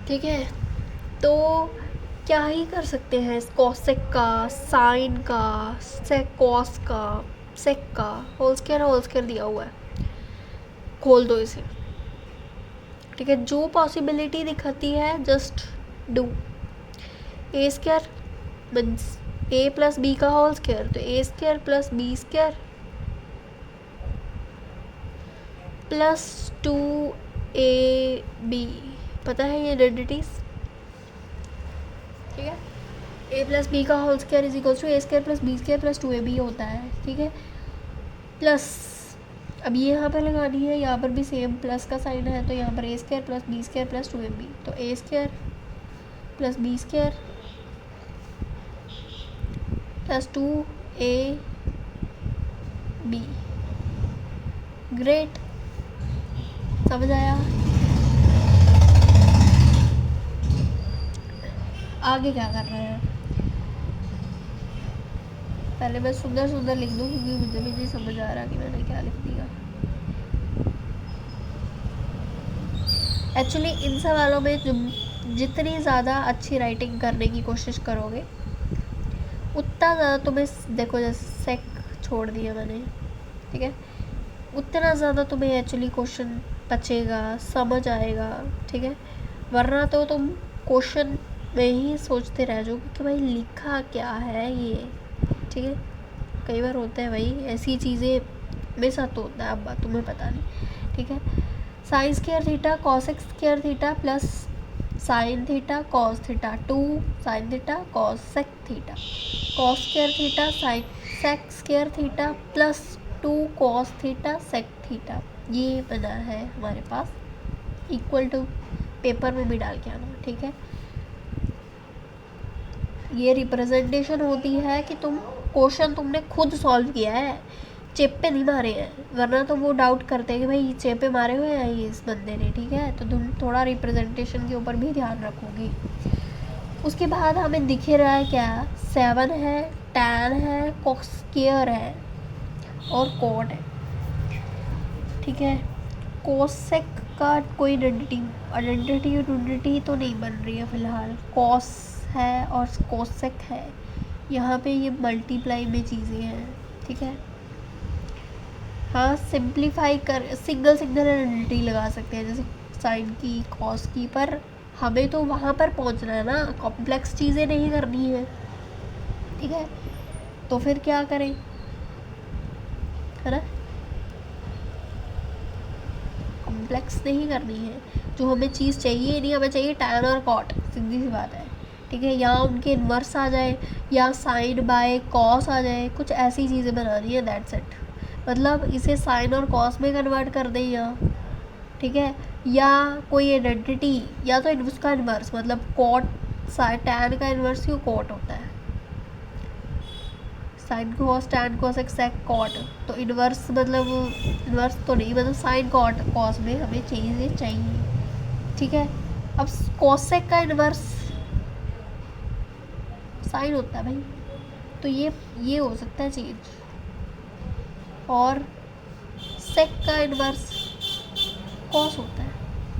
ठीक है, तो क्या ही कर सकते हैं, कॉसेक का, साइन का, सेक कॉस का, सेक का, होल स्क्वायर दिया हुआ है, खोल दो इसे। ठीक है, जो पॉसिबिलिटी दिखाती है just do. A square means a plus b का होल स्क्वायर, तो a square plus b square plus 2ab, पता है ये आइडेंटिटीज। ठीक है, ए प्लस बी का whole square is equal to a square plus b square plus 2ab होता है। ठीक है, प्लस अब ये यहाँ पर लगानी है, यहाँ पर भी सेम प्लस का साइन है, तो यहाँ पर a square plus b square plus 2ab, तो a square plus b square plus 2ab। Great, समझ आया। आगे क्या कर रहे हैं, पहले मैं सुंदर सुंदर लिख दूँ क्योंकि मुझे भी नहीं समझ आ रहा कि मैंने क्या लिख दिया। एक्चुअली इन सवालों में जितनी ज़्यादा अच्छी राइटिंग करने की कोशिश करोगे उतना ज़्यादा तुम्हें, देखो जैसे सेक छोड़ दिया मैंने, ठीक है, उतना ज़्यादा तुम्हें एक्चुअली क्वेश्चन बचेगा, समझ आएगा। ठीक है, वरना तो तुम क्वेश्चन में ही सोचते रह जाओगे कि भाई लिखा क्या है ये। ठीक है, कई बार होता है भाई ऐसी चीज़ें, मेरे साथ तो होता है, अब तुम्हें पता नहीं। ठीक है, sine square theta cosec square theta plus sine theta cos theta, 2 sine theta cos sec theta, cos square theta sine sec square theta plus 2 cos theta sec theta, ये बना है हमारे पास। इक्वल टू पेपर में भी डाल के आना। ठीक है, ये रिप्रेजेंटेशन होती है कि तुम क्वेश्चन तुमने खुद सॉल्व किया है, चेप्पे नहीं मारे हैं, वरना तो वो डाउट करते हैं कि भाई चेप्पे मारे हुए हैं ये इस बंदे ने। ठीक है, तो तुम थोड़ा रिप्रेजेंटेशन के ऊपर भी ध्यान रखोगी। उसके बाद हमें दिख रहा है क्या, 7 है, tan है, कॉस स्क्वायर है और कॉट है। ठीक है, कोसेक का कोई आइडेंटिटी तो नहीं बन रही है फिलहाल, कॉस है और कोसेक है, यहाँ पे ये मल्टीप्लाई में चीज़ें हैं। ठीक है, हाँ सिंप्लीफाई कर सिंगल आइडेंटिटी लगा सकते हैं जैसे साइन की, कॉस की, पर हमें तो वहाँ पर पहुँचना है ना, कॉम्प्लेक्स चीज़ें नहीं करनी है। ठीक है, तो फिर क्या करें, है ना, कॉम्प्लेक्स नहीं करनी है, जो हमें चीज़ चाहिए नहीं, हमें चाहिए tan और cot, सीधी सी बात है। ठीक है, या उनके इन्वर्स आ जाए या साइन बाय कॉस आ जाए, कुछ ऐसी चीज़ें बनानी है, दैट्स इट। मतलब इसे साइन और कॉस में कन्वर्ट कर दें या, ठीक है, या कोई आइडेंटिटी, या तो उसका इन्वर्स, मतलब कॉट, tan का इन्वर्स क्यों कॉट होता है, sine cos tan cos sec cot, तो इन्वर्स मतलब इन्वर्स तो नहीं, मतलब साइन कॉट कॉस में हमें चाहिए। ठीक है, अब कॉसेक का इन्वर्स साइन होता है भाई, तो ये हो सकता है चेंज, और सेक का इन्वर्स कॉस होता है,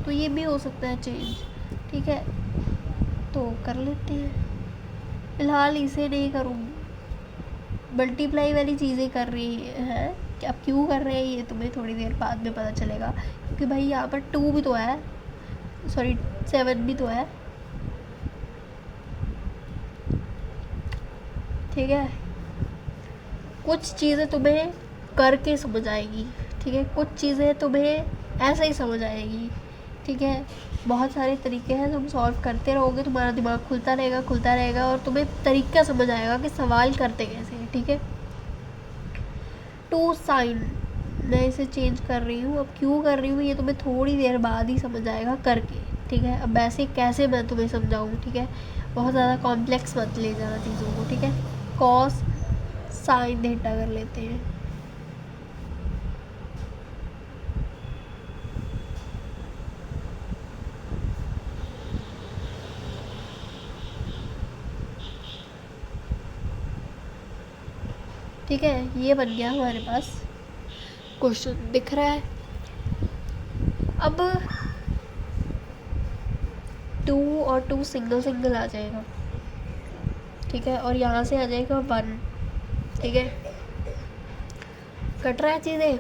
तो ये भी हो सकता है चेंज। ठीक है, तो कर लेते हैं, फिलहाल इसे नहीं करूँगी, मल्टीप्लाई वाली चीज़ें कर रही हैं। अब क्यों कर रहे हैं ये तुम्हें थोड़ी देर बाद में पता चलेगा, क्योंकि भाई यहाँ पर 2 भी तो है, सॉरी 7 भी तो है। ठीक है, कुछ चीज़ें तुम्हें करके समझ आएगी। ठीक है, कुछ चीज़ें तुम्हें ऐसे ही समझ आएगी। ठीक है, बहुत सारे तरीके हैं, तुम सॉल्व करते रहोगे, तुम्हारा दिमाग खुलता रहेगा और तुम्हें तरीका समझ आएगा कि सवाल करते कैसे हैं। ठीक है, 2 साइन मैं इसे चेंज कर रही हूँ, अब क्यों कर रही हूँ ये तुम्हें थोड़ी देर बाद ही समझ आएगा करके। ठीक है, अब ऐसे कैसे मैं तुम्हें समझाऊँ। ठीक है, बहुत ज़्यादा कॉम्प्लेक्स मत ले जाना चीज़ों को। ठीक है, कॉस साइन थीटा कर लेते हैं। ठीक है, ये बन गया हमारे पास क्वेश्चन, दिख रहा है। अब 2 और 2 सिंगल सिंगल आ जाएगा, ठीक है, और यहाँ से आ जाएगा 1, ठीक है, कट रहा है चीज़ें,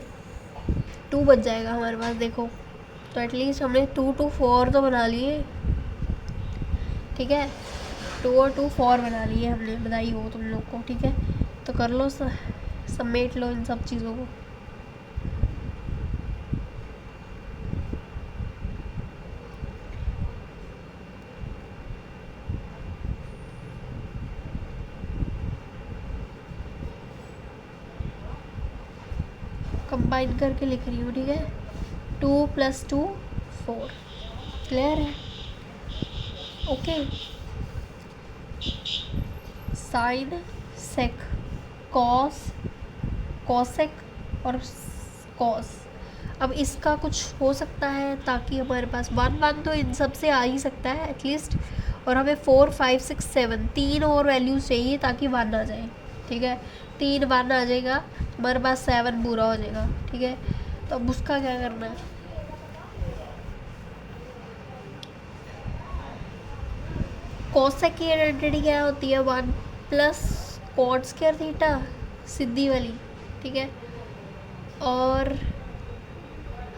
2 बच जाएगा हमारे पास, देखो। तो एटलीस्ट हमने 2 to 4 तो बना लिए, ठीक है, 2 और 2 4 बना लिए हमने, बधाई हो तुम लोग को, ठीक है। तो कर लो, समेट लो इन सब चीज़ों को। कंबाइन करके लिख रही हूँ, ठीक है। 2 + 2 4, क्लियर है, ओके। साइन, सेक, कॉस, कॉसेक और कॉस। अब इसका कुछ हो सकता है ताकि हमारे पास 1 1 तो इन सब से आ ही सकता है एटलीस्ट, और हमें 4 5 6 7 3 और वैल्यूज़ चाहिए ताकि 1 आ जाए, ठीक है। 3 1 आ जाएगा, हमारे पास 7 पूरा हो जाएगा, ठीक है। तो अब उसका क्या करना है, कॉसेक की आइडेंटिटी क्या होती है, 1 + कॉट स्क्वायर थीटा, सीधी वाली, ठीक है। और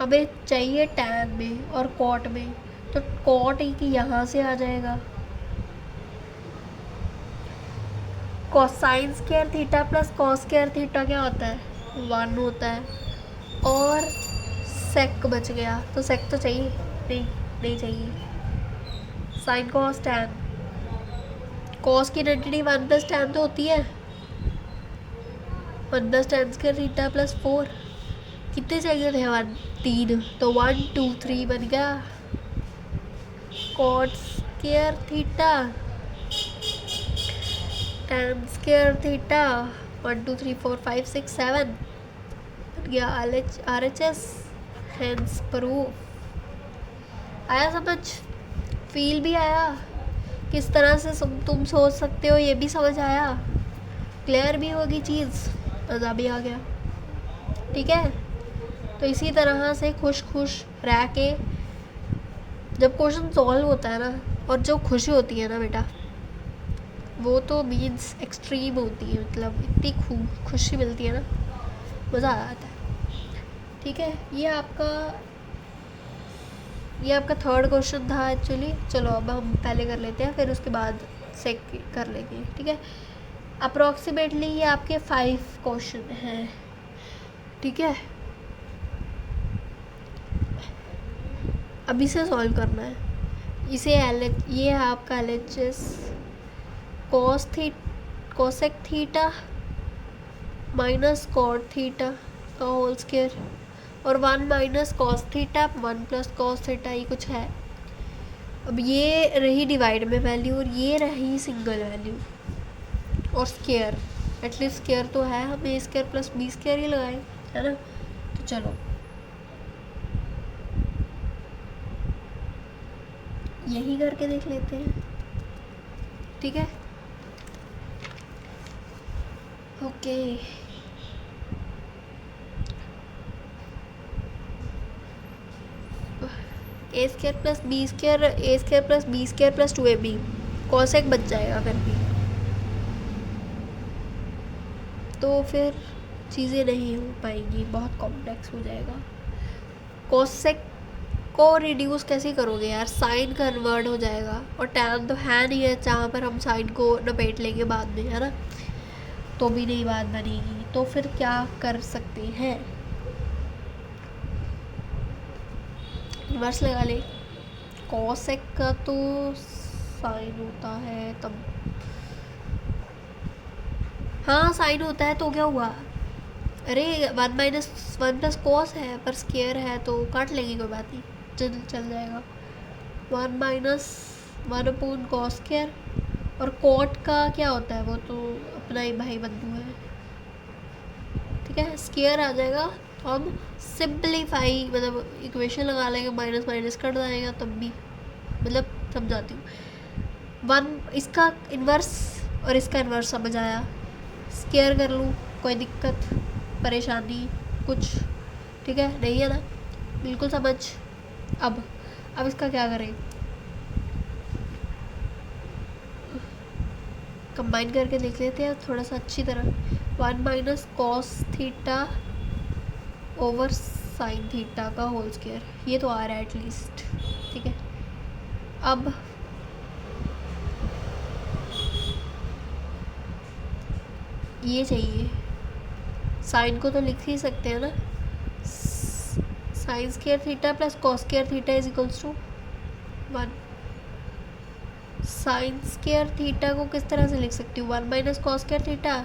हमें चाहिए टैन में और कॉट में, तो कॉट ही कि यहाँ से आ जाएगा, cosine square theta + cos square theta क्या होता है, 1 होता है। और सेक बच गया, तो सेक तो चाहिए नहीं, नहीं चाहिए। साइन कॉस टैन, कॉस की आइडेंटिटी 1 + टैन तो होती है, 1 + टैन स्क्वायर थीटा + 4, कितने चाहिए थे, 1 3, तो 1 2 3 बन गया। Cot square theta, tan square theta, 1 2 3 4 5 6 7 बन गया RHS, हैंस प्रूफ। आया समझ, फील भी आया, किस तरह से तुम सोच सकते हो ये भी समझ आया, क्लियर भी होगी चीज़, मज़ा भी आ गया, ठीक है। तो इसी तरह से खुश खुश रह के जब क्वेश्चन सॉल्व होता है ना, और जो खुशी होती है ना बेटा, वो तो मीन्स एक्सट्रीम होती है, मतलब इतनी खुशी मिलती है ना, मज़ा आ जाता है, ठीक है। ये आपका थर्ड क्वेश्चन था एक्चुअली। चलो अब हम पहले कर लेते हैं, फिर उसके बाद सेकंड कर लेंगे, ठीक है। अप्रॉक्सीमेटली ये आपके 5 क्वेश्चन हैं, ठीक है। अभी से सॉल्व करना है इसे। ये है आपका LHS, cosec theta - cot theta का होल स्क्वायर, और 1 - कॉस थीटा 1 + कॉस थीटा, ये कुछ है। अब ये रही डिवाइड में वैल्यू, और ये रही सिंगल वैल्यू, और स्क्वायर, एटलीस्ट स्क्वायर तो है, हम A² + B² ही लगाए, है ना। तो चलो यही करके देख लेते हैं, ठीक है, okay. A² + B², A² + B² + 2AB, cosec बच जाएगा फिर भी, तो फिर चीज़ें नहीं हो पाएंगी, बहुत कॉम्प्लेक्स हो जाएगा। कॉसेक को रिड्यूस कैसे करोगे यार, साइन कन्वर्ट हो जाएगा, और टैन तो है नहीं है जहाँ पर हम साइन को लपेट लेंगे बाद में, है ना, तो भी नहीं बात बनेगी। तो फिर क्या कर सकते हैं, इन्वर्स लगा ले। कॉसेक का तो साइन होता है तब, हाँ साइन होता है, तो क्या हुआ, अरे 1 - 1 + कॉस है, पर स्क्वायर है तो काट लेंगे, कोई बात नहीं, चल जाएगा। 1 - 1 कॉस स्क्वायर, और कॉट का क्या होता है, वो तो अपना ही भाई बंधु है, ठीक है, स्क्वायर आ जाएगा। तो हम सिंपलीफाई, मतलब इक्वेशन लगा लेंगे, माइनस माइनस कट जाएगा, तब भी मतलब समझाती हूँ। 1 इसका इन्वर्स और इसका इन्वर्स समझ आया, स्क्वायर कर लूँ, कोई दिक्कत परेशानी कुछ, ठीक है, नहीं है ना, बिल्कुल समझ। अब इसका क्या करें, कंबाइन करके देख लेते हैं थोड़ा सा अच्छी तरह। 1 minus cos theta over sine theta का होल स्क्वायर, ये तो आ रहा है एटलीस्ट। ठीक है, अब ये चाहिए, साइन को तो लिख ही सकते हैं ना, sine square theta plus cos square theta is equals to 1। Sine square theta को किस तरह से लिख सकती हूँ, 1 माइनस कॉस स्क्वायर थीटा,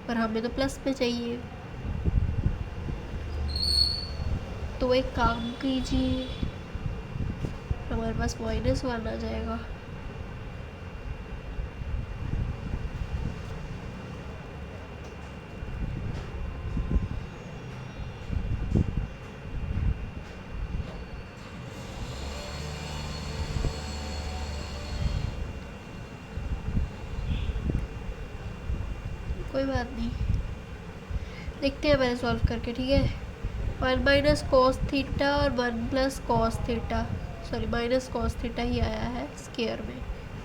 पर हमें तो प्लस में चाहिए, तो एक काम कीजिए, हमारे पास -1 आ जाएगा। कोई बात नहीं, देखते हैं पहले सॉल्व करके। ठीक है, 1 माइनस कॉस थीटा और 1 plus cos theta, sorry minus cos theta ही आया है स्क्वायर में,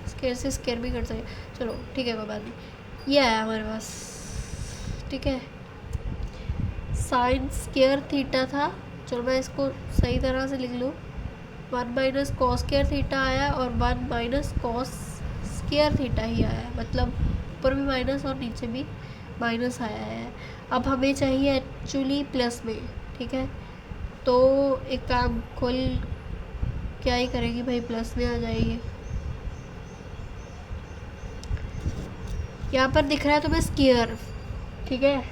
स्क्वायर से स्क्वायर भी कर सकते, चलो ठीक है कोई बात नहीं, ये आया हमारे पास। ठीक है, साइन स्क्वायर थीटा था, चलो मैं इसको सही तरह से लिख लूँ, 1 माइनस कॉस स्क्वायर थीटा आया और 1 माइनस कॉस स्क्वायर थीटा ही आया, मतलब ऊपर भी माइनस और नीचे भी माइनस आया है। अब हमें चाहिए एक्चुअली प्लस में। ठीक है, तो एक काम खोल, क्या ही करेगी भाई, प्लस में आ जाएगी। यहाँ पर दिख रहा है तुम्हें स्क्वायर, ठीक है,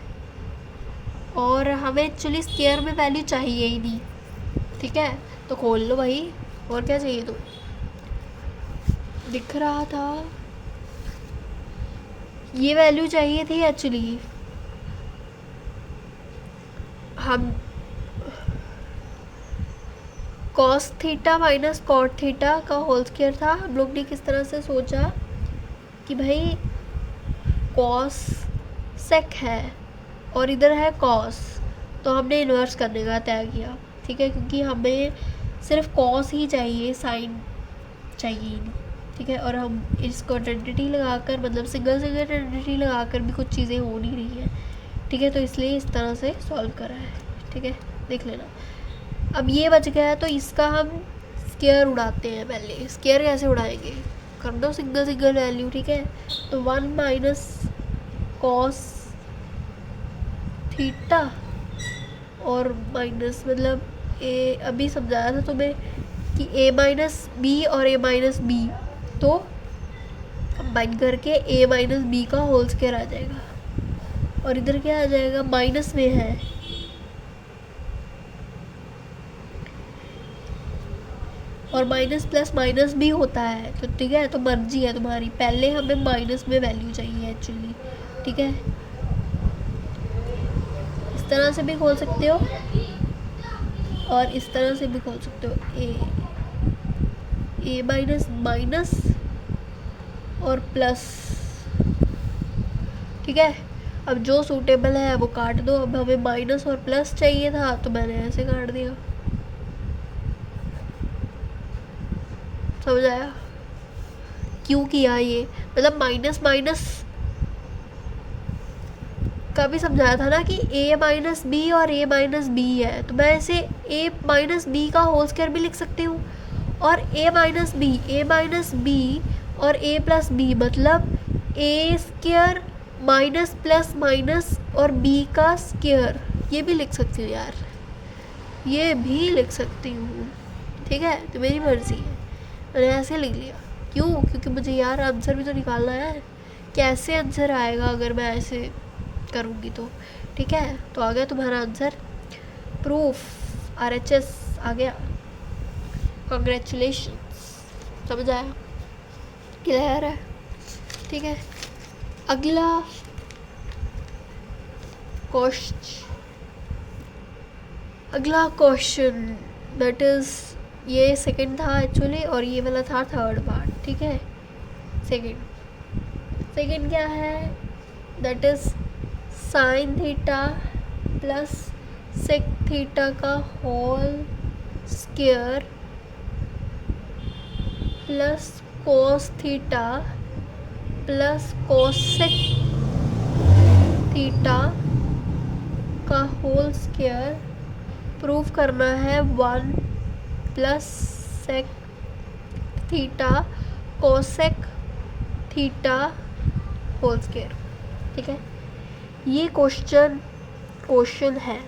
और हमें एक्चुअली स्क्वायर में वैल्यू चाहिए ही नहीं। ठीक है, तो खोल लो भाई, और क्या चाहिए, तो दिख रहा था ये वैल्यू चाहिए थी एक्चुअली। हम cos theta minus cot theta का होल स्क्वायर था, हम लोग ने किस तरह से सोचा कि भाई कॉस सेक है और इधर है कॉस, तो हमने इन्वर्स करने का तय किया। ठीक है, क्योंकि हमें सिर्फ कॉस ही चाहिए, साइन चाहिए ही नहीं। ठीक है, और हम इसको आइडेंटिटी लगाकर, मतलब सिंगल सिंगल आइडेंटिटी लगाकर भी कुछ चीज़ें हो नहीं रही हैं। ठीक है, तो इसलिए इस तरह से सॉल्व करा है। ठीक है, देख लेना। अब ये बच गया है, तो इसका हम स्क्वायर उड़ाते हैं। पहले स्क्वायर कैसे उड़ाएंगे, कर दो सिंगल सिंगल वैल्यू। ठीक है, तो 1 माइनस कॉस थीटा और माइनस, मतलब ए, अभी समझाया था तुम्हें कि a माइनस बी और a माइनस बी, तो कंबाइन करके a माइनस बी का होल स्क्वायर आ जाएगा, और इधर क्या आ जाएगा, माइनस में है, और माइनस प्लस माइनस भी होता है, तो ठीक है, तो मर्जी है तुम्हारी, पहले हमें माइनस में वैल्यू चाहिए एक्चुअली। ठीक है, इस तरह से भी खोल सकते हो और इस तरह से भी खोल सकते हो, ए माइनस माइनस और प्लस। ठीक है, अब जो सूटेबल है वो काट दो। अब हमें माइनस और प्लस चाहिए था, तो मैंने ऐसे काट दिया। समझ आया क्यों किया ये, मतलब माइनस माइनस का भी समझाया था ना कि a माइनस बी और a माइनस बी है, तो मैं इसे a माइनस बी का होल स्क्वायर भी लिख सकती हूँ, और a माइनस बी और a प्लस बी, मतलब a square minus plus minus और b का स्क्वायर, ये भी लिख सकती हूँ यार, ये भी लिख सकती हूँ। ठीक है, तो मेरी मर्जी है, मैंने ऐसे लिख लिया। क्यों, क्योंकि मुझे यार आंसर भी तो निकालना है, कैसे आंसर आएगा अगर मैं ऐसे करूँगी तो। ठीक है, तो आ गया तुम्हारा आंसर, प्रूफ RHS आ गया, कॉन्ग्रेचुलेशंस। समझ आया, क्लियर है। ठीक है, अगला क्वेश्चन दैट इज़, ये सेकंड था एक्चुअली और ये वाला था थर्ड पार्ट। ठीक है, सेकंड क्या है, that is sine theta plus sec theta का whole square plus cos theta plus cosec theta का होल स्क्वायर प्रूव करना है 1 plus sec theta cosec theta whole square. ठीक है, ये क्वेश्चन है।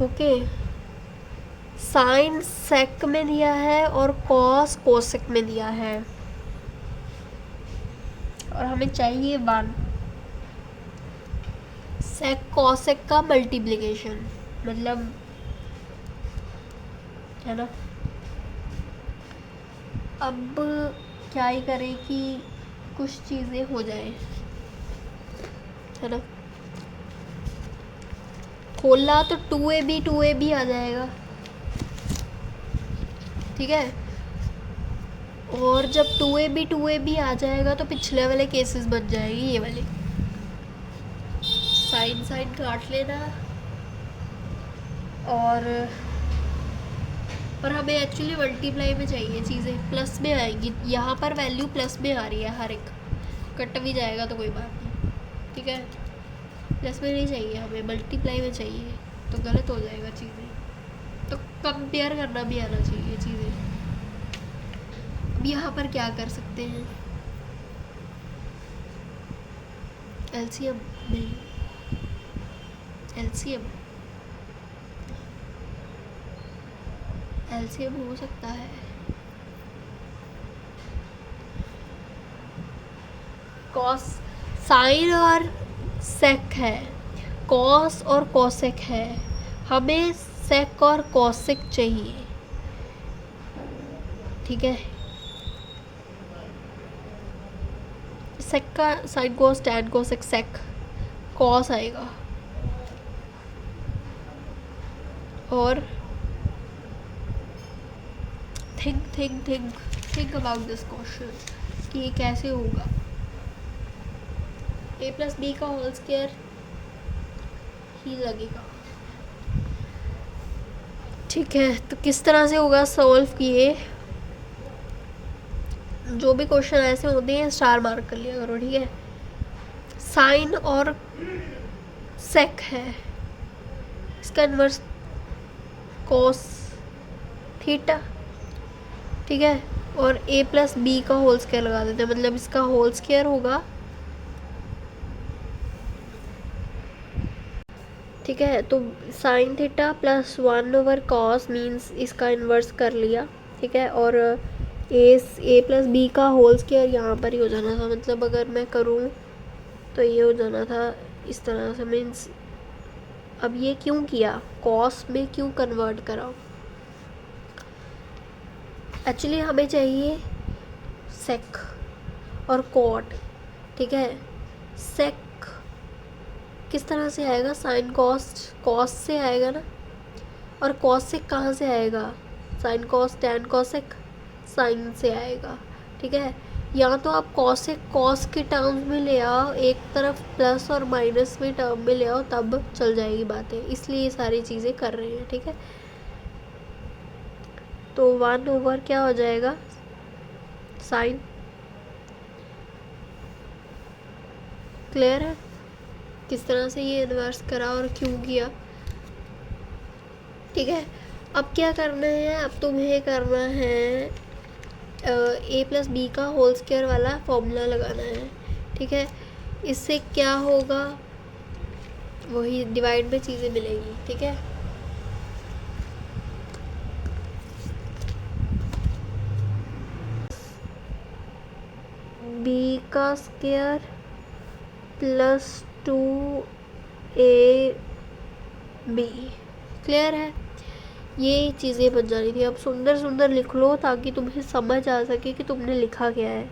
ओके, साइन सेक में दिया है और कॉस कोसेक में दिया है और हमें चाहिए 1 सेक कॉसेक का मल्टीप्लिकेशन, मतलब है ना। अब क्या ही करें कि कुछ चीज़ें हो जाए, है ना। खोला तो 2ab आ जाएगा, ठीक है। और जब 2ab आ जाएगा तो पिछले वाले केसेस बन जाएंगे ये वाले। साइन साइन काट लेना और हमें एक्चुअली मल्टीप्लाई में चाहिए चीज़ें, प्लस में आएंगी। यहाँ पर वैल्यू प्लस में आ रही है, हर एक कट भी जाएगा तो कोई बात नहीं, ठीक है। प्लस में नहीं चाहिए हमें, मल्टीप्लाई में चाहिए, तो गलत हो जाएगा चीज़ें। तो कंपेयर करना भी आना चाहिए चीज़ें। अब यहाँ पर क्या कर सकते हैं, एलसीएम नहीं, एलसीएम हो सकता है। कॉस साइन और सेक है, कॉस और कोसेक है, हमें सेक और कोसेक चाहिए, ठीक है। सेक का sine cos tan cosec sec cos आएगा। और थिंक अबाउट दिस क्वेश्चन कि ये कैसे होगा। a प्लस बी का होल स्क्वायर ही लगेगा, ठीक है। तो किस तरह से होगा सॉल्व किए, जो भी क्वेश्चन ऐसे होते हैं स्टार मार्क कर लिया करो, ठीक है। साइन और सेक है, इसका इन्वर्स कॉस थीटा, ठीक है। और a प्लस बी का होल स्क्वायर लगा देते हैं, मतलब इसका होल स्क्वायर होगा, ठीक है। तो sign theta plus 1 cos means इसका इन्वर्स कर लिया, ठीक है। और a प्लस बी का होल स्क्वायर यहाँ पर ही हो जाना था, मतलब अगर मैं करूँ तो ये हो जाना था इस तरह से, मीन्स अब ये क्यों किया, कॉस में क्यों कन्वर्ट करा। एक्चुअली हमें चाहिए सेक और कॉट, ठीक है। सेक किस तरह से आएगा, साइन कॉस से आएगा ना, और कॉसेक कहाँ से आएगा, sine cos tan cosec sine से आएगा, ठीक है। या तो आप कॉसेक कॉस के टर्म्स में ले आओ, एक तरफ प्लस और माइनस में टर्म में ले आओ, तब चल जाएगी बातें, इसलिए ये सारी चीज़ें कर रहे हैं, ठीक है। तो 1 क्या हो जाएगा, साइन, क्लियर है किस तरह से ये इन्वर्स करा और क्यों किया, ठीक है। अब क्या करना है, अब तुम्हें करना है a प्लस बी का होल स्क्वायर वाला फॉर्मूला लगाना है, ठीक है। इससे क्या होगा, वही डिवाइड में चीज़ें मिलेंगी, ठीक है। b का स्क्वायर प्लस 2ab, क्लियर है। ये चीज़ें बन जानी थी। अब सुंदर सुंदर लिख लो ताकि तुम्हें समझ आ सके कि तुमने लिखा क्या है।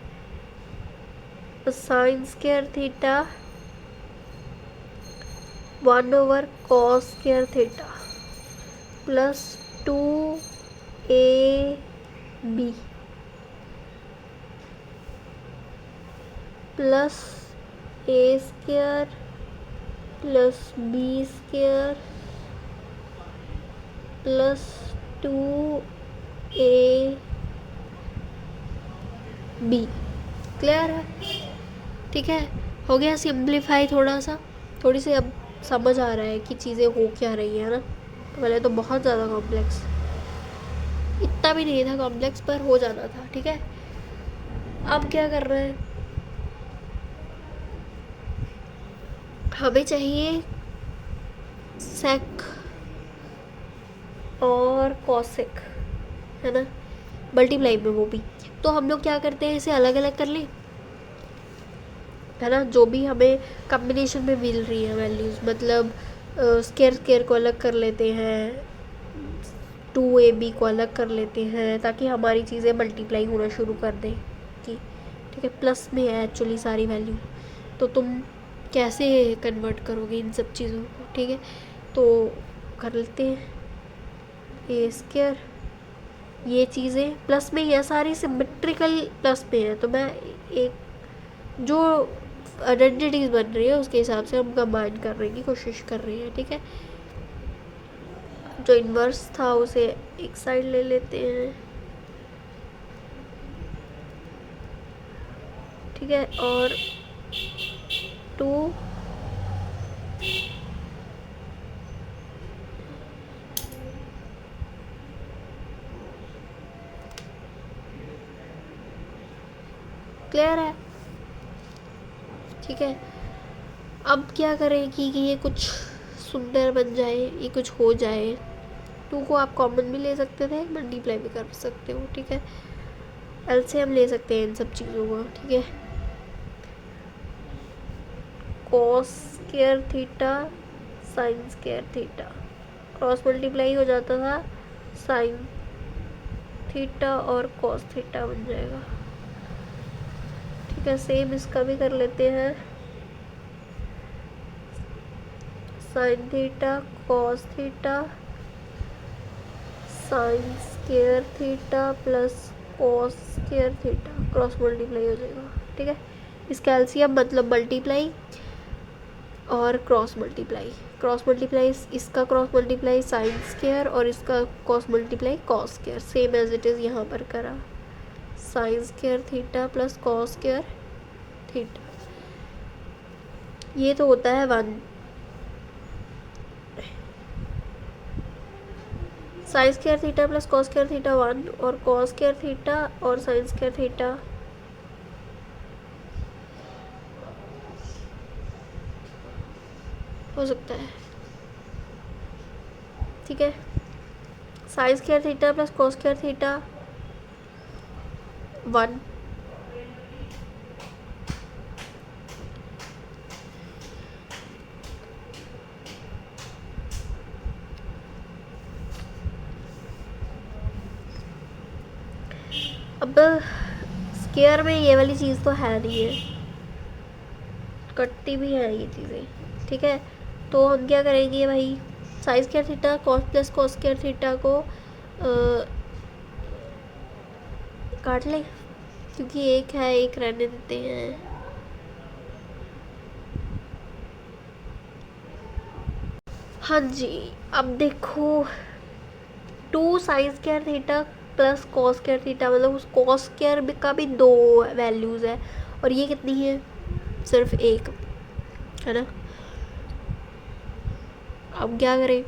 Sine square theta 1/cos square theta plus 2ab plus a square plus b square plus 2ab, clear है? ठीक है, हो गया सिंप्लीफाई थोड़ा सा, थोड़ी सी अब समझ आ रहा है कि चीज़ें हो क्या रही है ना। पहले तो बहुत ज़्यादा कॉम्प्लेक्स, इतना भी नहीं था कॉम्प्लेक्स पर हो जाना था। ठीक है, अब क्या कर रहे हैं, हमें चाहिए सेक और कॉसेक, है ना, मल्टीप्लाई में वो भी। तो हम लोग क्या करते हैं, इसे अलग अलग कर लें, है ना, जो भी हमें कॉम्बिनेशन में मिल रही है वैल्यूज़, मतलब स्केयर स्केयर को अलग कर लेते हैं, 2ab को अलग कर लेते हैं, ताकि हमारी चीज़ें मल्टीप्लाई होना शुरू कर दें कि ठीक है, प्लस में है एक्चुअली सारी वैल्यू। तो तुम कैसे कन्वर्ट करोगे इन सब चीज़ों को? ठीक है, तो कर लेते हैं ए स्केयर, ये चीज़ें प्लस में ही है सारी, सिमेट्रिकल प्लस में है, तो मैं एक जो आइडेंटिटीज़ बन रही है उसके हिसाब से हम कंबाइन करने की कोशिश कर रहे हैं। ठीक है, जो इन्वर्स था उसे एक साइड ले लेते हैं। ठीक है, और 2 क्लियर है? ठीक है, अब क्या करें कि ये कुछ सुंदर बन जाए, ये कुछ हो जाए। 2 को आप कॉमन भी ले सकते थे, मल्टीप्लाई भी कर सकते हो। ठीक है, एलसीएम ले सकते हैं इन सब चीज़ों को। ठीक है, cos square theta sine square theta, cross multiply हो जाता था, साइन थीटा और कॉस थीटा बन जाएगा। ठीक है, सेम इसका भी कर लेते हैं, sine theta cos theta sine square theta plus cos square theta, cross multiply हो जाएगा। ठीक है, इसका एलसीएम मतलब मल्टीप्लाई और क्रॉस मल्टीप्लाई, क्रॉस मल्टीप्लाई इसका क्रॉस मल्टीप्लाई साइन स्क्वायर और इसका cross multiply cos square, same as it is यहाँ पर करा, sine square theta plus cos square theta, ये तो होता है 1, sine square theta plus cos square theta 1 और कॉस स्क्वायर थीटा और साइन स्क्वायर थीटा हो सकता है। ठीक है, sine square theta plus cos square theta 1, अब स्क्वायर में ये वाली चीज़ तो है नहीं है, कटती भी है ये चीज़ें। ठीक है, तो हम क्या करेंगे भाई, sign square theta cos plus cos square theta को काट लें, क्योंकि एक है, एक रहने देते हैं। हाँ जी, अब देखो 2 sign square theta plus cos square theta, मतलब उस कॉस स्क्वायर का भी 2 वैल्यूज़ है, और ये कितनी है, सिर्फ एक, है ना। अब क्या करें,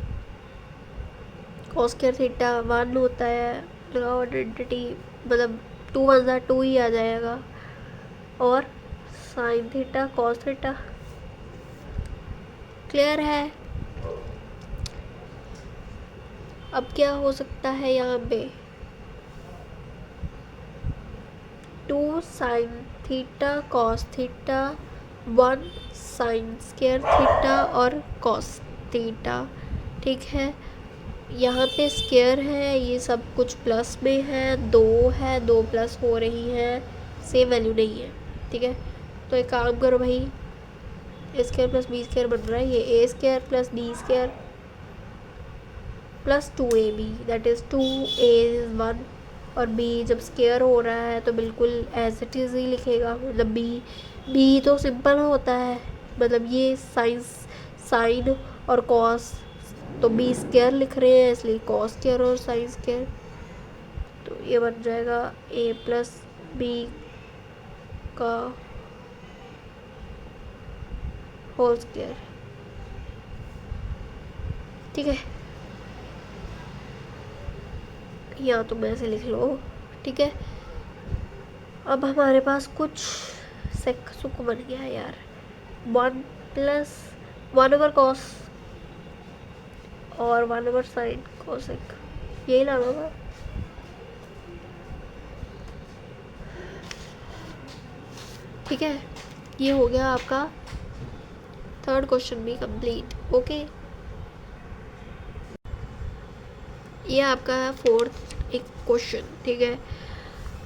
कॉस स्क्वायर थीटा 1 होता है, लगाओ आइडेंटिटी, मतलब 2 1 2 ही आ जाएगा, और sign theta cos theta, clear है? अब क्या हो सकता है यहाँ पे, 2 sine theta cos theta 1 sine square theta और कॉस थीटा। ठीक है, यहाँ पे स्क्वायर है, ये सब कुछ प्लस में है, 2 है, 2 प्लस हो रही है, सेम वैल्यू नहीं है। ठीक है, तो एक काम करो भाई, a square plus b square बन रहा है, ये a square plus b square plus 2ab, that is 2a 1, और b जब स्क्वायर हो रहा है तो बिल्कुल एज इट इज़ ही लिखेगा, मतलब b तो सिंपल होता है, मतलब ये साइन और कॉस, तो b स्क्वायर लिख रहे हैं इसलिए कॉस स्क्वायर और साइन स्क्वायर, तो ये बन जाएगा a प्लस बी का होल स्क्वायर, ठीक है, या तुम ऐसे लिख लो, ठीक है। अब हमारे पास कुछ सेक सुक बन गया है यार, 1+1/cos और 1/sin कोसेक, यही लाना था। ठीक है, ये हो गया आपका थर्ड क्वेश्चन भी कंप्लीट। ओके, ये आपका है फोर्थ एक क्वेश्चन, ठीक है।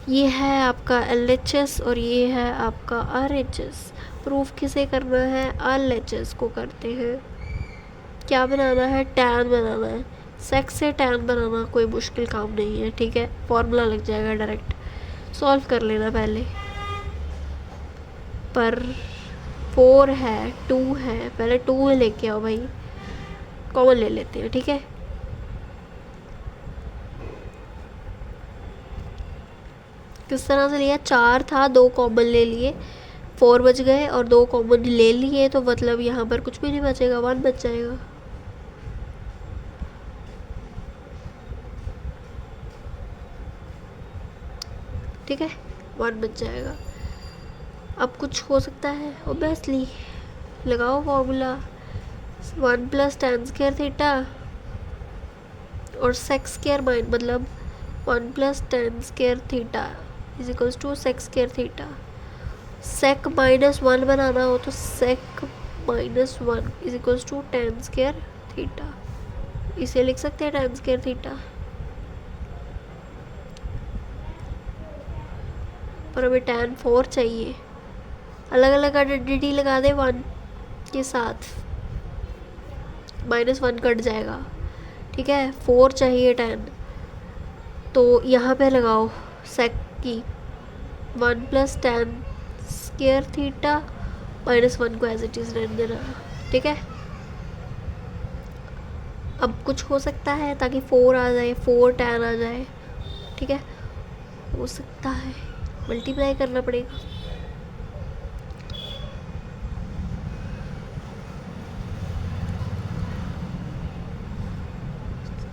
ये है आपका LHS और ये है आपका RHS। प्रूफ किसे करना है? RHS को करते हैं। क्या बनाना है? टैन बनाना है। सेक्स से टैन बनाना कोई मुश्किल काम नहीं है, ठीक है, फॉर्मूला लग जाएगा डायरेक्ट, सॉल्व कर लेना पहले। पर 4 है, 2 है, पहले 2 में लेके आओ भाई, कॉमन ले लेते हैं, ठीक है। किस तरह से लिया? 4 था, 2 कॉमन ले लिए, 4 बच गए और 2 कॉमन ले लिए, तो मतलब यहाँ पर कुछ भी नहीं बचेगा, 1 बच जाएगा। ठीक है, 1 बच जाएगा। अब कुछ हो सकता है? ओबियसली लगाओ फॉर्मूला, 1+tan² थीटा और sec² माइन मतलब 1+tan² theta is equals to sec² theta. sec -1 बनाना हो तो sec -1 is equals to tan² theta, इसे लिख सकते हैं tan² थीटा। पर हमें tan 4 चाहिए, अलग अलग आइडेंटिटी लगा दे 1 के साथ, -1 कट जाएगा, ठीक है। 4 चाहिए tan, तो यहाँ पे लगाओ sec की 1+tan² थीटा -1 को एज इट इज़ रहने देना, ठीक है। अब कुछ हो सकता है ताकि 4 आ जाए, 4 tan आ जाए, ठीक है, हो सकता है, मल्टीप्लाई करना पड़ेगा।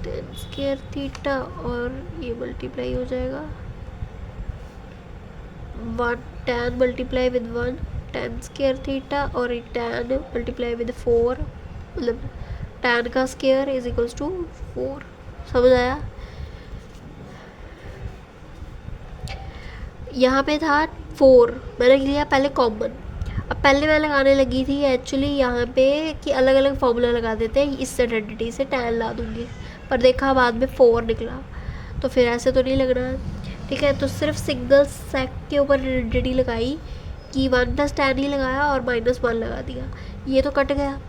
tan² थीटा और ये मल्टीप्लाई हो जाएगा, 1 tan multiply with 1 tan² theta और एक tan मल्टीप्लाई विद 4, मतलब tan का स्क्वायर इज इक्वल्स टू 4। समझ आया? यहाँ पे था 4, मैंने लिया पहले कॉमन। अब पहले मैं लगाने लगी थी एक्चुअली यहाँ पे कि अलग अलग फॉर्मूला लगा देते हैं, इस आइडेंटिटी से tan ला दूँगी, पर देखा बाद में 4 निकला, तो फिर ऐसे तो नहीं लगना, ठीक है। तो सिर्फ सिंगल सेक के ऊपर आइडेंटिटी लगाई कि 1+tan ही लगाया और -1 लगा दिया, ये तो कट गया।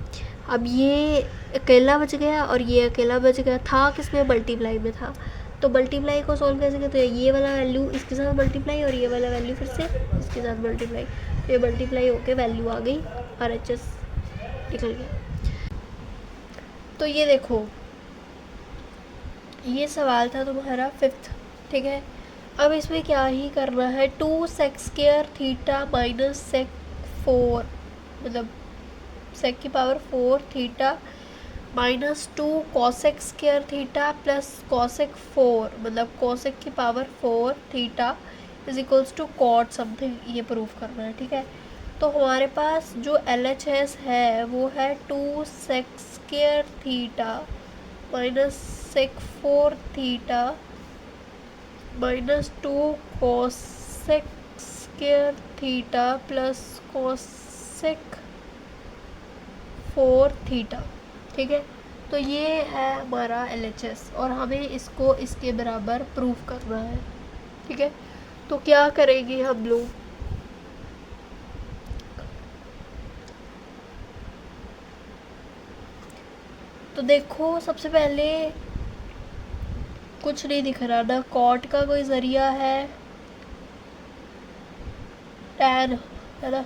अब ये अकेला बच गया और ये अकेला बच गया, था किसमें? मल्टीप्लाई में था। तो मल्टीप्लाई को सॉल्व कैसे करते हैं? ये वाला वैल्यू इसके साथ मल्टीप्लाई और ये वाला वैल्यू फिर से इसके साथ मल्टीप्लाई, ये मल्टीप्लाई होके वैल्यू आ गई, RHS निकल गया। तो ये देखो, ये सवाल था तुम्हारा 5th, ठीक है। अब इसमें क्या ही करना है, 2 sec² थीटा -sec 4 मतलब sec की power 4 theta -2 cosec² theta plus cosec 4 मतलब cosec की power 4 theta is equals to cot something, ये प्रूफ करना है, ठीक है। तो हमारे पास जो LHS है वो है 2 sec² theta -sec 4 theta -2 cosec² theta plus cosec 4 theta, ठीक है। तो ये है हमारा LHS और हमें इसको इसके बराबर प्रूफ करना है, ठीक है। तो क्या करेंगे हम लोग? तो देखो, सबसे पहले कुछ नहीं दिख रहा ना, कॉट का कोई ज़रिया है, टैन है ना,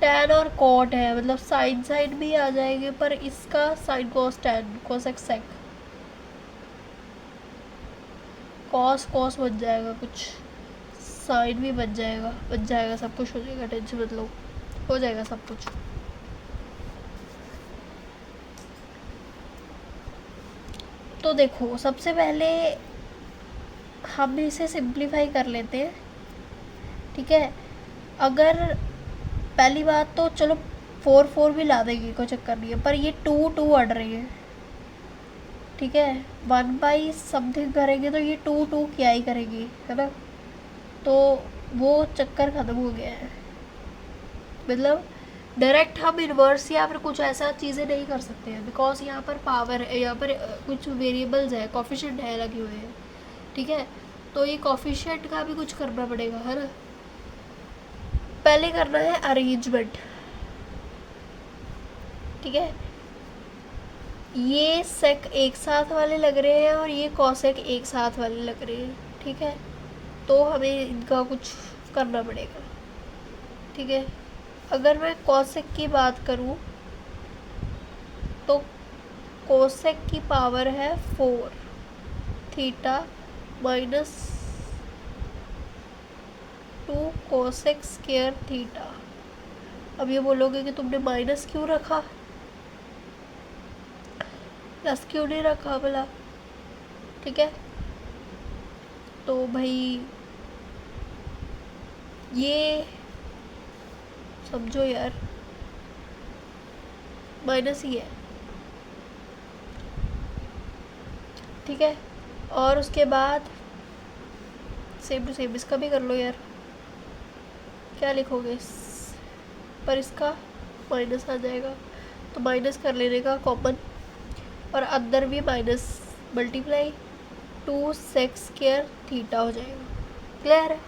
टैन और कॉट है, मतलब साइन साइन भी आ जाएंगे, पर इसका sine cos tan cosec sec cos cos बन जाएगा कुछ, साइन भी बन जाएगा, सब कुछ हो जाएगा, टेंशन मत लो, हो जाएगा सब कुछ। तो देखो सबसे पहले हम इसे सिंप्लीफाई कर लेते हैं, ठीक है। अगर पहली बात तो चलो 4 भी ला देंगे, कोई चक्कर नहीं है, पर ये 2 अड़ रही है, ठीक है। 1/समथिंग करेंगे तो ये 2 क्या ही करेंगी, है ना। तो वो चक्कर ख़त्म हो गया है, मतलब डायरेक्ट हम इन्वर्स या फिर कुछ ऐसा चीज़ें नहीं कर सकते हैं, बिकॉज यहाँ पर पावर है, यहाँ पर कुछ वेरिएबल्स है, कॉफिशिएंट है लगे हुए हैं, ठीक है। तो ये कॉफिशिएंट का भी कुछ करना पड़ेगा, है ना। पहले करना है अरेंजमेंट, ठीक है। ये सेक एक साथ वाले लग रहे हैं और ये कॉसेक एक साथ वाले लग रहे हैं, ठीक है। तो हमें इनका कुछ करना पड़ेगा, ठीक है। अगर मैं कॉसेक की बात करूं तो कोसेक की पावर है 4 theta minus 2 cosec square theta. अब ये बोलोगे कि तुमने माइनस क्यों रखा, प्लस क्यों नहीं रखा भला, ठीक है। तो भाई ये समझो यार, माइनस ही है, ठीक है। और उसके बाद सेम टू सेम इसका भी कर लो यार, क्या लिखोगे, पर इसका माइनस आ जाएगा, तो माइनस कर लेने का कॉमन, और अंदर भी minus multiply 2 sec square theta हो जाएगा, क्लियर है।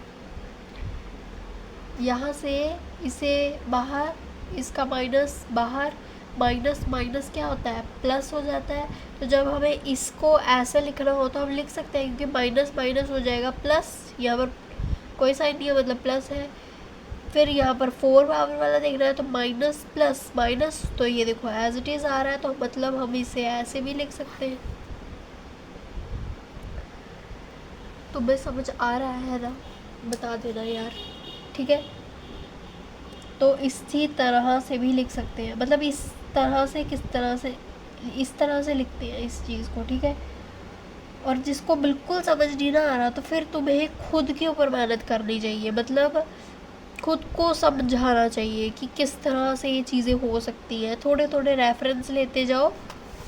यहाँ से इसे बाहर, इसका माइनस बाहर, माइनस माइनस क्या होता है, प्लस हो जाता है। तो जब हमें इसको ऐसे लिखना हो तो हम लिख सकते हैं, क्योंकि माइनस माइनस हो जाएगा प्लस, यहाँ पर कोई साइन नहीं है मतलब प्लस है। फिर यहाँ पर 4 पावर वाला देखना है तो माइनस प्लस माइनस, तो ये देखो एज इट इज़ आ रहा है, तो मतलब हम इसे ऐसे भी लिख सकते हैं। तुम्हें समझ आ रहा है ना, बता देना यार, ठीक है। तो इसी तरह से भी लिख सकते हैं, मतलब इस तरह से, किस तरह से, इस तरह से लिखते हैं इस चीज़ को, ठीक है। और जिसको बिल्कुल समझ नहीं ना आ रहा तो फिर तुम्हें खुद के ऊपर मेहनत करनी चाहिए, मतलब खुद को समझाना चाहिए कि किस तरह से ये चीज़ें हो सकती हैं। थोड़े थोड़े रेफरेंस लेते जाओ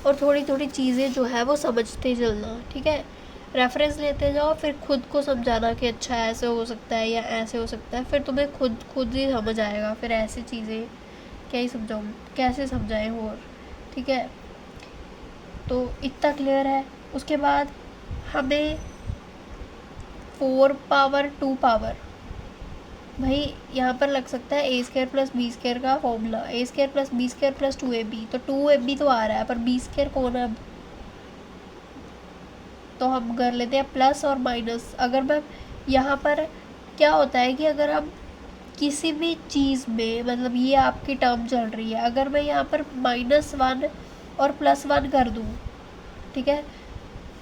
और थोड़ी थोड़ी चीज़ें जो है वो समझते चलना, ठीक है। रेफरेंस लेते जाओ, फिर खुद को समझाना कि अच्छा ऐसे हो सकता है या ऐसे हो सकता है, फिर तुम्हें खुद ही समझ आएगा। फिर ऐसी चीज़ें क्या ही समझाऊँ, कैसे समझाएं और, ठीक है। तो इतना क्लियर है। उसके बाद हमें 4 पावर 2 पावर, भाई यहाँ पर लग सकता है a square plus b square का formula, a square plus b square plus 2ab, तो 2ab तो आ रहा है, पर बी स्क्वायर कौन है अब, तो हम कर लेते हैं प्लस और माइनस। अगर मैं यहाँ पर क्या होता है कि अगर हम किसी भी चीज़ में, मतलब ये आपकी टर्म चल रही है, अगर मैं यहाँ पर -1 और +1 कर दूँ, ठीक है,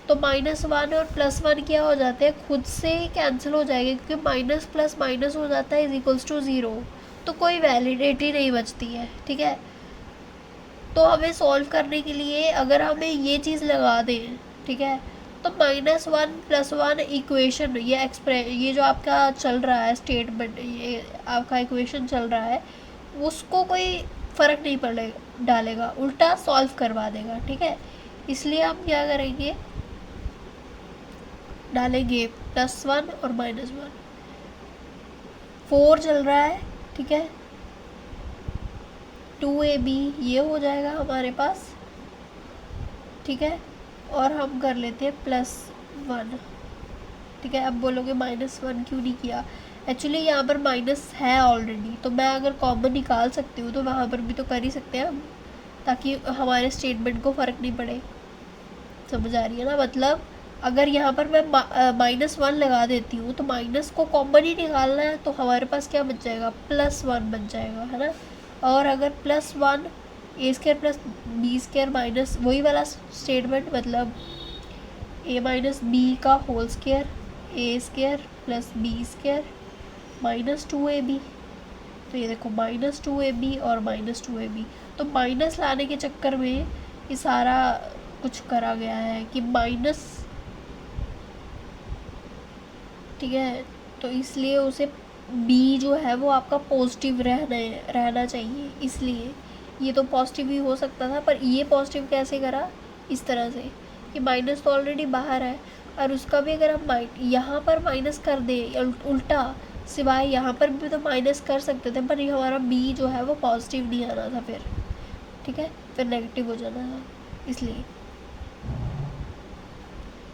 तो -1 और +1 क्या हो जाते हैं, खुद से ही कैंसिल हो जाएंगे, क्योंकि माइनस प्लस माइनस हो जाता है =0, तो कोई वैलिडिटी नहीं बचती है, ठीक है। तो हमें सॉल्व करने के लिए अगर हमें ये चीज़ लगा दें, ठीक है, तो -1 +1 इक्वेशन, ये जो आपका चल रहा है स्टेटमेंट, ये आपका इक्वेशन चल रहा है, उसको कोई फ़र्क नहीं पड़ेगा, डालेगा, उल्टा सॉल्व करवा देगा, ठीक है। इसलिए हम क्या करेंगे, डालेंगे +1 और -1, 4 चल रहा है, ठीक है, 2ab ये हो जाएगा हमारे पास, ठीक है, और हम कर लेते हैं +1, ठीक है। अब बोलोगे -1 क्यों नहीं किया, एक्चुअली यहाँ पर माइनस है ऑलरेडी, तो मैं अगर कॉमन निकाल सकती हूँ तो वहाँ पर भी तो कर ही सकते हैं हम, ताकि हमारे स्टेटमेंट को फ़र्क नहीं पड़े, समझ आ रही है ना। मतलब अगर यहाँ पर मैं -1 लगा देती हूँ तो माइनस को कॉमन ही निकालना है, तो हमारे पास क्या बच जाएगा, +1 बच जाएगा, है ना। और अगर +1 a square plus b square minus वही वाला स्टेटमेंट, मतलब a माइनस बी का whole square, a square plus b square minus 2ab। तो ये देखो -2ab और -2ab, तो माइनस लाने के चक्कर में ये सारा कुछ करा गया है कि माइनस, ठीक है, तो इसलिए उसे b जो है वो आपका पॉजिटिव रहना चाहिए, इसलिए ये तो पॉजिटिव ही हो सकता था, पर ये पॉजिटिव कैसे करा, इस तरह से कि माइनस तो ऑलरेडी बाहर है, और उसका भी अगर हम यहाँ पर माइनस कर दें उल्टा, सिवाय यहाँ पर भी तो माइनस कर सकते थे, पर ये हमारा b जो है वो पॉजिटिव नहीं आना था फिर, ठीक है, फिर नेगेटिव हो जाना था, इसलिए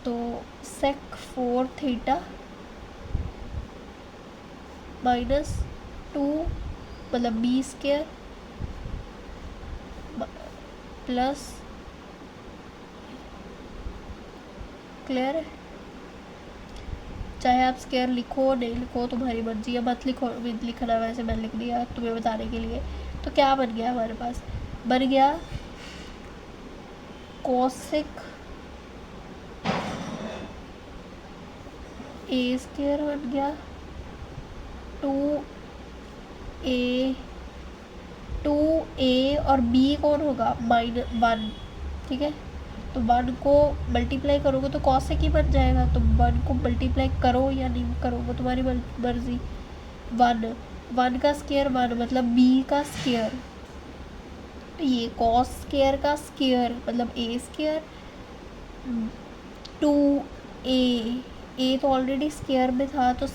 तो sec 4 थीटा -2 मतलब बी स्क्वायर प्लस, क्लियर है, चाहे आप स्क्वायर लिखो नहीं लिखो तुम्हारी मर्जी है, मत लिखो, लिखना वैसे मैंने लिख दिया तुम्हें बताने के लिए। तो क्या बन गया हमारे पास, बन गया कोसेक ए स्क्वायर बन गया 2a और b कौन होगा -1, ठीक है, तो 1 को मल्टीप्लाई करोगे तो कॉसेक ही बन जाएगा, तो 1 को मल्टीप्लाई करो या नहीं करो वो तुम्हारी मर्जी। 1 का स्क्वायर 1 मतलब b का स्क्वायर, ये कॉस स्क्वायर का स्क्वायर मतलब a स्क्वायर 2a तो ऑलरेडी स्क्वायर में था, तो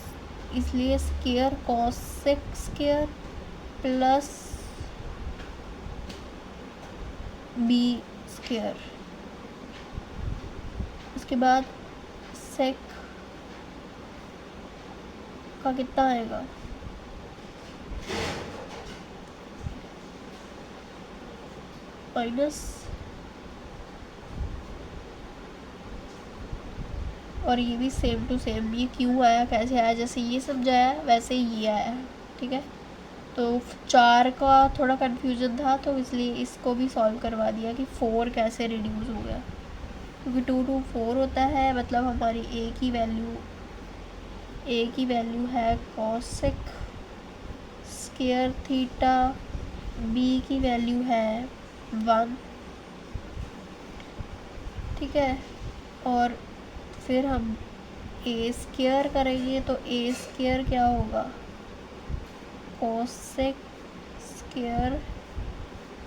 इसलिए square cosec square plus b square, उसके बाद सेक का कितना आएगा, माइनस, और ये भी सेम टू सेम, ये क्यों आया कैसे आया, जैसे ये समझाया वैसे ही ये आया, ठीक है। तो 4 का थोड़ा कन्फ्यूजन था, तो इसलिए इसको भी सॉल्व करवा दिया कि 4 कैसे रिड्यूस हो गया, क्योंकि 2 to 4 होता है, मतलब हमारी a की वैल्यू है कॉसेक स्क्वायर थीटा, b की वैल्यू है 1, ठीक है, और फिर हम a स्क्वायर करेंगे, तो a स्क्वायर क्या होगा, कोसेक स्क्वायर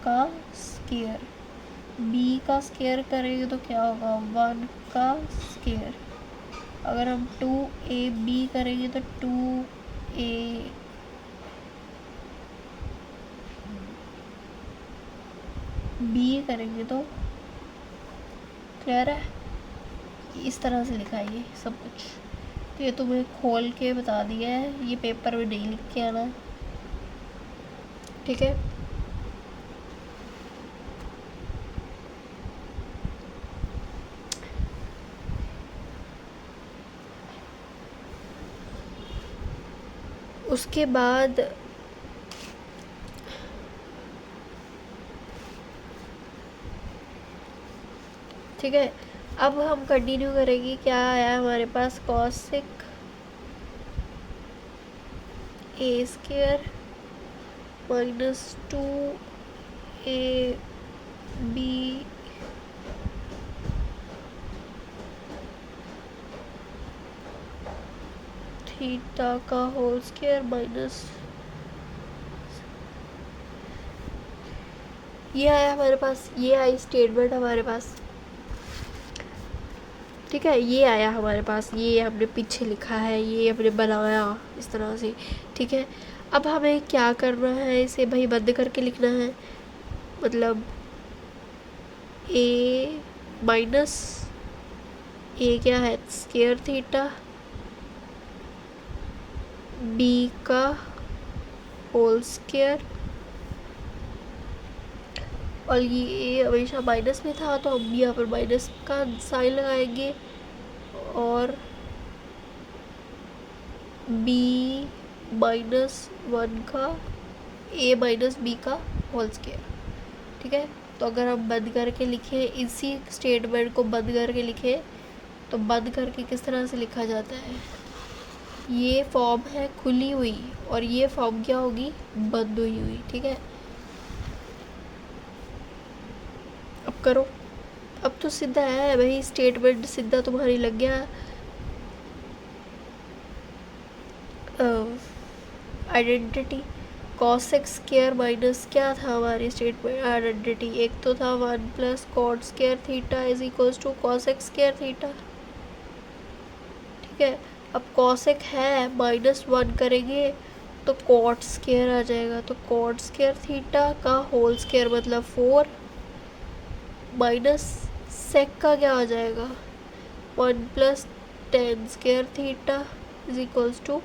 का स्क्वायर, b का स्क्वायर करेंगे तो क्या होगा 1 का स्क्वायर, अगर हम 2ab करेंगे तो 2a b करेंगे तो, क्लियर है, इस तरह से लिखा है ये सब कुछ, तो ये तुम्हें खोल के बता दिया है, ये पेपर में नहीं लिख के आना, ठीक है। उसके बाद ठीक है, अब हम कंटिन्यू करेंगे, क्या आया हमारे पास, cosec a square -2ab theta का होल स्क्वायर माइनस, ये आया हमारे पास, ये आई स्टेटमेंट हमारे पास, ठीक है, ये आया हमारे पास, ये हमने पीछे लिखा है, ये हमने बनाया इस तरह से, ठीक है। अब हमें क्या करना है, इसे भाई बंद करके लिखना है, मतलब a माइनस a क्या है स्क्वायर थीटा, b का होल स्क्वायर, और ये हमेशा माइनस में था, तो हम यहाँ पर माइनस का साइन लगाएंगे, और b -1 का a माइनस b का होल स्क्वायर, ठीक है। तो अगर हम बंद करके लिखें, इसी स्टेटमेंट को बंद करके लिखें, तो बंद करके किस तरह से लिखा जाता है? ये फॉर्म है खुली हुई और ये फॉर्म क्या होगी? बंद हुई। ठीक है, अब करो। अब तो सीधा है भाई, स्टेटमेंट सीधा तुम्हारी लग गया। Identity cos x square minus क्या था हमारी स्टेटमेंट आइडेंटिटी? एक तो था 1 plus cot square theta is equals to cos x square theta. ठीक है, अब कॉस एक है -1 करेंगे तो कॉट स्क्वायर आ जाएगा, तो कॉट स्क्वायर थीटा का होल स्क्वायर मतलब 4 माइनस सेक का क्या आ जाएगा? 1 plus tan square theta is equals to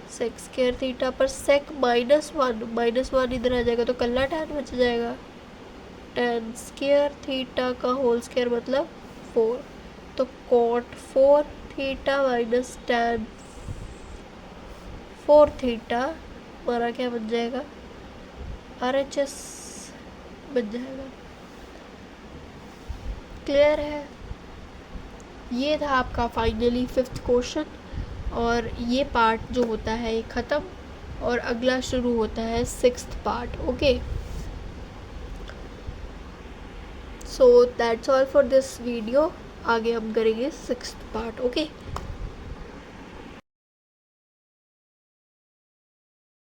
sec square theta, पर सेक -1 इधर आ जाएगा तो कल्ला टैन बच जाएगा। टेन स्क्वायर थीटा का होल स्क्वायर मतलब 4, तो cot 4 theta minus tan 4 theta हमारा क्या बन जाएगा? RHS बन जाएगा। क्लियर है? ये था आपका फाइनली 5th क्वेश्चन, और ये पार्ट जो होता है ये ख़त्म, और अगला शुरू होता है 6th part. Okay, so that's all for this video. आगे हम करेंगे 6th पार्ट। ओके।